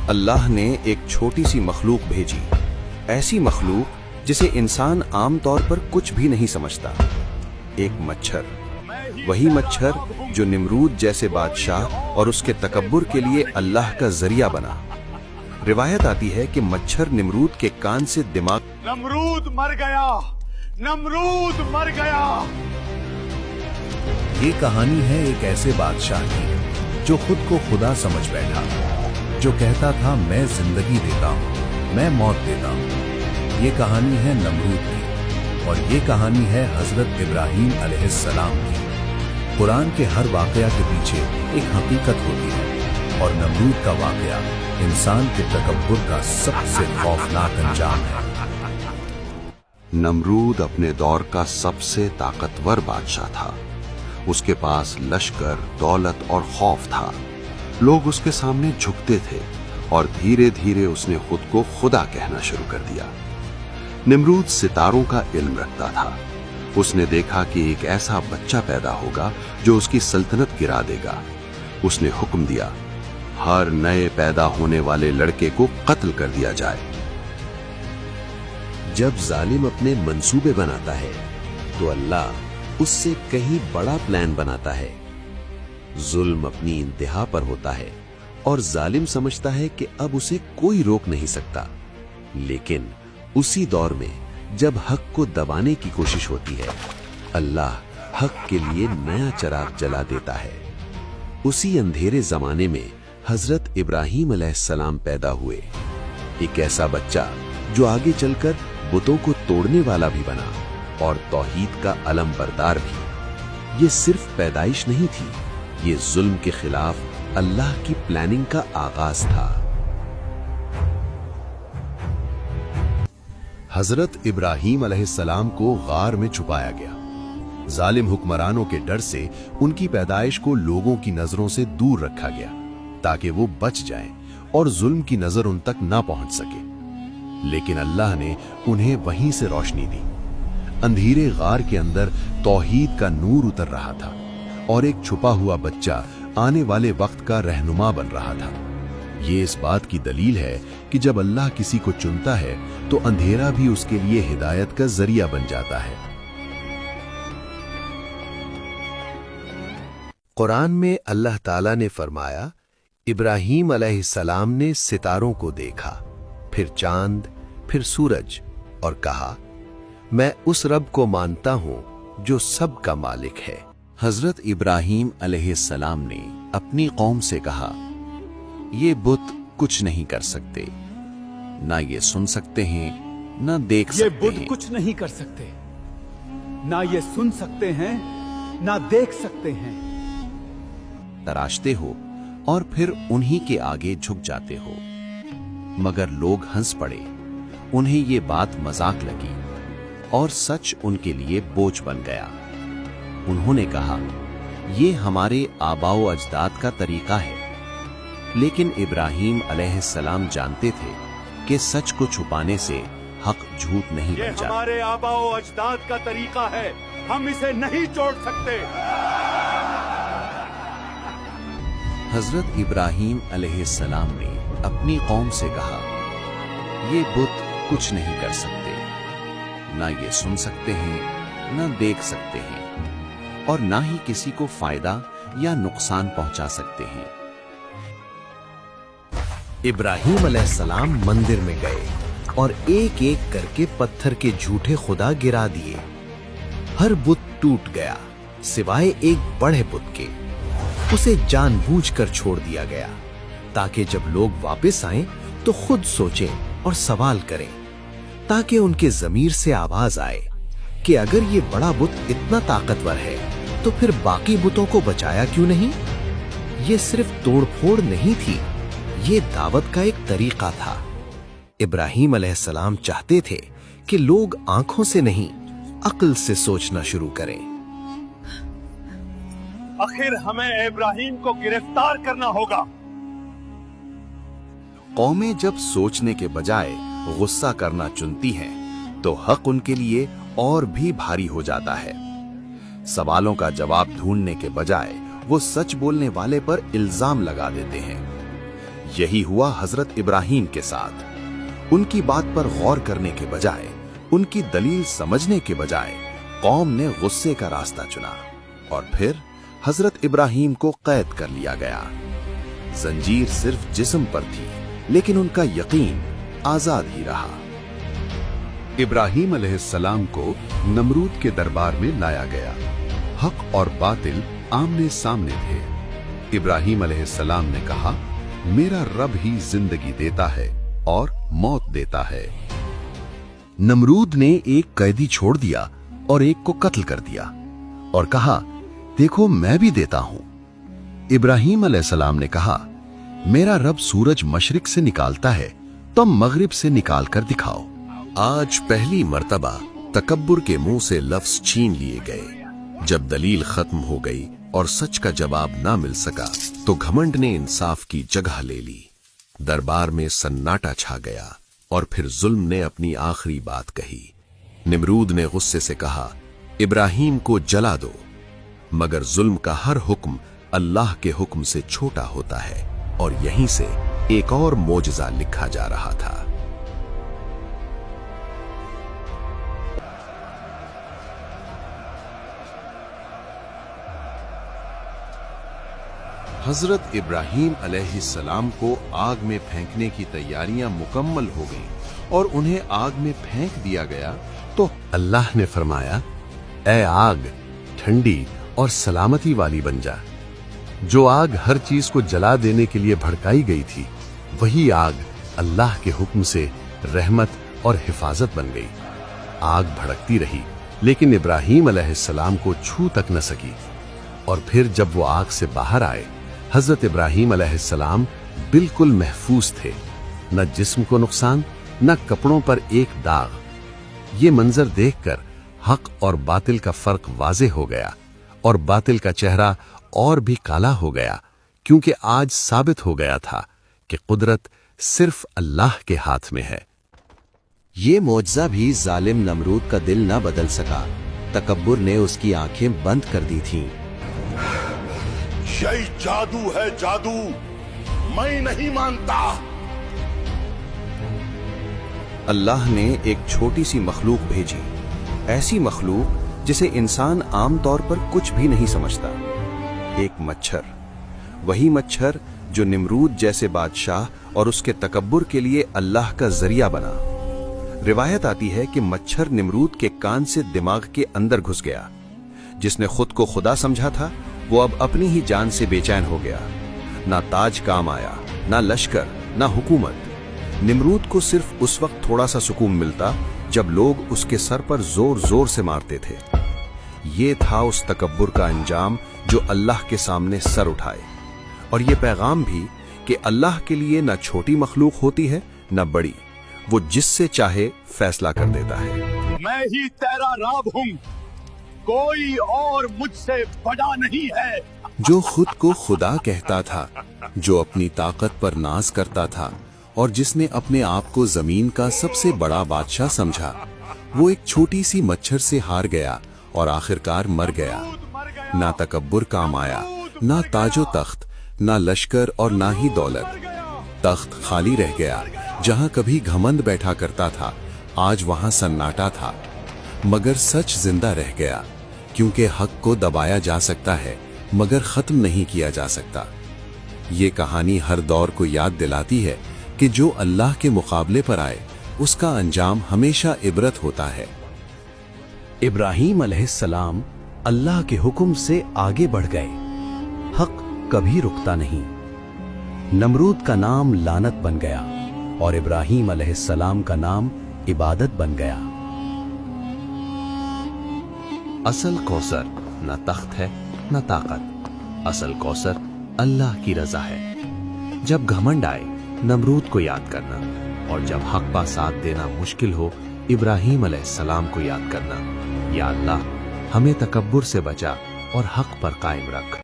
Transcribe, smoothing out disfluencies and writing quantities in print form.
अल्लाह ने एक छोटी सी मखलूक भेजी, ऐसी मखलूक जिसे इंसान आम तौर पर कुछ भी नहीं समझता। एक मच्छर, वही मच्छर जो निमरूद जैसे बादशाह और उसके तकब्बुर के लिए अल्लाह का जरिया बना। रिवायत आती है कि मच्छर निमरूद के कान से दिमाग नमरूद मर गया, नमरूद मर गया। ये कहानी है एक ऐसे बादशाह की जो खुद को खुदा समझ बैठा, जो कहता था मैं जिंदगी देता हूँ, मैं मौत देता हूँ। ये कहानी है नमरूद की और ये कहानी है हजरत इब्राहीम अलैहिस्सलाम की। कुरान के हर वाकया के पीछे एक हकीकत होती है और नमरूद का वाकया इंसान के तकब्बुर का सबसे खौफनाक अंजाम है। नमरूद अपने दौर का सबसे ताकतवर बादशाह था। उसके पास लश्कर, दौलत और खौफ था। लोग उसके सामने झुकते थे और धीरे धीरे उसने खुद को खुदा कहना शुरू कर दिया। निमरूद सितारों का इल्म रखता था। उसने देखा कि एक ऐसा बच्चा पैदा होगा जो उसकी सल्तनत गिरा देगा। उसने हुक्म दिया, हर नए पैदा होने वाले लड़के को कत्ल कर दिया जाए। जब जालिम अपने मंसूबे बनाता है तो अल्लाह उससे कहीं बड़ा प्लान बनाता है। जुल्म अपनी इंतहा पर होता है और जालिम समझता है कि अब उसे कोई रोक नहीं सकता। लेकिन उसी दौर में जब हक को दबाने की कोशिश होती है, अल्लाह हक के लिए नया चिराग जला देता है। उसी अंधेरे जमाने में हजरत इब्राहीम अलैहिस्सलाम पैदा हुए, एक ऐसा बच्चा जो आगे चलकर बुतों को तोड़ने वाला भी बना और तौहीद का अलम बरदार भी। ये सिर्फ पैदाइश नहीं थी, ये जुल्म के खिलाफ अल्लाह की प्लानिंग का आगाज था। हजरत इब्राहीम अलैहिस्सलाम को गार में छुपाया गया। जालिम हुक्मरानों के डर से उनकी पैदाइश को लोगों की नजरों से दूर रखा गया ताकि वो बच जाएं और जुल्म की नजर उन तक ना पहुंच सके। लेकिन अल्लाह ने उन्हें वहीं से रोशनी दी। अंधेरे गार के अंदर तौहीद का नूर उतर रहा था और एक छुपा हुआ बच्चा आने वाले वक्त का रहनुमा बन रहा था। ये इस बात की दलील है कि जब अल्लाह किसी को चुनता है तो अंधेरा भी उसके लिए हिदायत का जरिया बन जाता है। कुरान में अल्लाह ताला ने फरमाया, इब्राहीम अलैहिस्सलाम ने सितारों को देखा, फिर चांद, फिर सूरज, और कहा, मैं उस रब को मानता हूं जो सब का मालिक है। हजरत इब्राहीम अलैहिस्सलाम ने अपनी कौम से कहा, ये बुत कुछ नहीं कर सकते, ना ये सुन सकते हैं, ना देख सकते हैं। ये बुत कुछ नहीं कर सकते, ना ये सुन सकते हैं, ना देख सकते हैं। तराशते हो और फिर उन्हीं के आगे झुक जाते हो। मगर लोग हंस पड़े, उन्हें ये बात मजाक लगी और सच उनके लिए बोझ बन गया। उन्होंने कहा, ये हमारे आबाओ अजदाद का तरीका है। लेकिन इब्राहीम अलैहिस्सलाम जानते थे कि सच को छुपाने से हक झूठ नहीं बन जाता। हमारे आबाओ अजदाद का तरीका है, हम इसे नहीं छोड़ सकते। हजरत इब्राहीम अलैहिस्सलाम ने अपनी कौम से कहा, ये बुत कुछ नहीं कर सकते, ना ये सुन सकते हैं, ना देख सकते हैं, और ना ही किसी को फायदा या नुकसान पहुंचा सकते हैं। इब्राहीम अलैहिस्सलाम मंदिर में गए और एक एक करके पत्थर के झूठे खुदा गिरा दिए। हर बुत टूट गया सिवाय एक बड़े बुत के। उसे जानबूझकर छोड़ दिया गया ताकि जब लोग वापस आएं तो खुद सोचें और सवाल करें, ताकि उनके ज़मीर से आवाज आए कि अगर ये बड़ा बुत इतना ताकतवर है तो फिर बाकी बुतों को बचाया क्यों नहीं। ये सिर्फ तोड़फोड़ नहीं थी, ये दावत का एक तरीका था। इब्राहीम अलैहिस्सलाम चाहते थे कि लोग आंखों से नहीं, अक्ल से सोचना शुरू करें। आखिर हमें इब्राहीम को गिरफ्तार करना होगा। कौमें जब सोचने के बजाय गुस्सा करना चुनती हैं, तो हक उनके लिए और भी भारी हो जाता है। सवालों का जवाब ढूंढने के बजाय वो सच बोलने वाले पर इल्जाम लगा देते हैं। यही हुआ हजरत इब्राहिम के साथ। उनकी बात पर गौर करने के बजाय, उनकी दलील समझने के बजाय कौम ने गुस्से का रास्ता चुना और फिर हजरत इब्राहिम को कैद कर लिया गया। जंजीर सिर्फ जिस्म पर थी, लेकिन उनका यकीन आजाद ही रहा। इब्राहिम अलैहिस्सलाम को नमरूद के दरबार में लाया गया। हक और बातिल आमने सामने थे। इब्राहिम अलैहिस्सलाम ने कहा, मेरा रब ही जिंदगी देता है और मौत देता है। नमरूद ने एक कैदी छोड़ दिया और एक को कत्ल कर दिया और कहा, देखो मैं भी देता हूं। इब्राहिम अलैहिस्सलाम ने कहा, मेरा रब सूरज मशरिक से निकालता है, तुम मगरिब से निकाल कर दिखाओ। आज पहली मर्तबा तकब्बुर के मुंह से लफ्ज छीन लिए गए। जब दलील खत्म हो गई और सच का जवाब ना मिल सका तो घमंड ने इंसाफ की जगह ले ली। दरबार में सन्नाटा छा गया और फिर जुल्म ने अपनी आखिरी बात कही। निमरूद ने गुस्से से कहा, इब्राहिम को जला दो। मगर जुल्म का हर हुक्म अल्लाह के हुक्म से छोटा होता है और यहीं से एक और मोजज़ा लिखा जा रहा था। हजरत इब्राहिम अलैहिस्सलाम को आग में फेंकने की तैयारियां मुकम्मल हो गईं और उन्हें आग में फेंक दिया गया तो अल्लाह ने फरमाया, ऐ आग, ठंडी और सलामती वाली बन जा। जो आग हर चीज को जला देने के लिए भड़काई गई थी, वही आग अल्लाह के हुक्म से रहमत और हिफाजत बन गई। आग भड़कती रही, लेकिन इब्राहिम अलैहिस्सलाम को छू तक न सकी। और फिर जब वो आग से बाहर आए, हजरत इब्राहिम अलैहिस्सलाम बिल्कुल महफूज थे। न जिस्म को नुकसान, न कपड़ों पर एक दाग। ये मंजर देखकर हक और बातिल का फर्क वाज़ेह हो गया और बातिल का चेहरा और भी काला हो गया, क्योंकि आज साबित हो गया था कि कुदरत सिर्फ अल्लाह के हाथ में है। ये मौजज़ा भी जालिम नमरूद का दिल न बदल सका। तकब्बुर ने उसकी आंखें बंद कर दी थीं। यही जादू है, जादू। मैं नहीं मानता। अल्लाह ने एक छोटी सी मखलूक भेजी, ऐसी मखलूक जिसे इंसान आमतौर पर कुछ भी नहीं समझता। एक मच्छर, वही मच्छर जो निमरूद जैसे बादशाह और उसके तकब्बुर के लिए अल्लाह का जरिया बना। रिवायत आती है कि मच्छर निमरूद के कान से दिमाग के अंदर घुस गया। जिसने खुद को खुदा समझा था, वो अब अपनी ही जान से बेचैन हो गया। ना ताज काम आया, ना लश्कर, ना हुकूमत। निमरूद को सिर्फ उस वक्त थोड़ा सा सुकून मिलता जब लोग उसके सर पर जोर जोर से मारते थे। ये था उस तकब्बुर का अंजाम जो अल्लाह के सामने सर उठाए। और ये पैगाम भी कि अल्लाह के लिए ना छोटी मखलूक होती है ना बड़ी। वो जिससे चाहे फैसला कर देता है। मैं ही तेरा रब हूँ, कोई और मुझसे बड़ा नहीं है। जो खुद को खुदा कहता था, जो अपनी ताकत पर नाज करता था और जिसने अपने आप को जमीन का सबसे बड़ा बादशाह समझा, वो एक छोटी सी मच्छर से हार गया और आखिरकार मर गया। ना तकब्बुर काम आया, ना ताजो तख्त, ना लश्कर और ना ही दौलत। तख्त खाली रह गया। जहां कभी घमंड बैठा करता था, आज वहां सन्नाटा था। मगर सच जिंदा रह गया, क्योंकि हक को दबाया जा सकता है मगर खत्म नहीं किया जा सकता। ये कहानी हर दौर को याद दिलाती है कि जो अल्लाह के मुकाबले पर आए, उसका अंजाम हमेशा इबरत होता है। इब्राहिम अलैहिस्सलाम अल्लाह के हुक्म से आगे बढ़ गए। हक कभी रुकता नहीं। नमरूद का नाम लानत बन गया और इब्राहिम अलैहिस्सलाम का नाम इबादत बन गया। असल कौसर न तख्त है न ताकत। असल कौसर अल्लाह की रजा है। जब घमंड आए, नमरूद को याद करना, और जब हक का साथ देना मुश्किल हो, इब्राहिम अलैहिस्सलाम को याद करना। या अल्लाह, हमें तकब्बुर से बचा और हक पर कायम रख।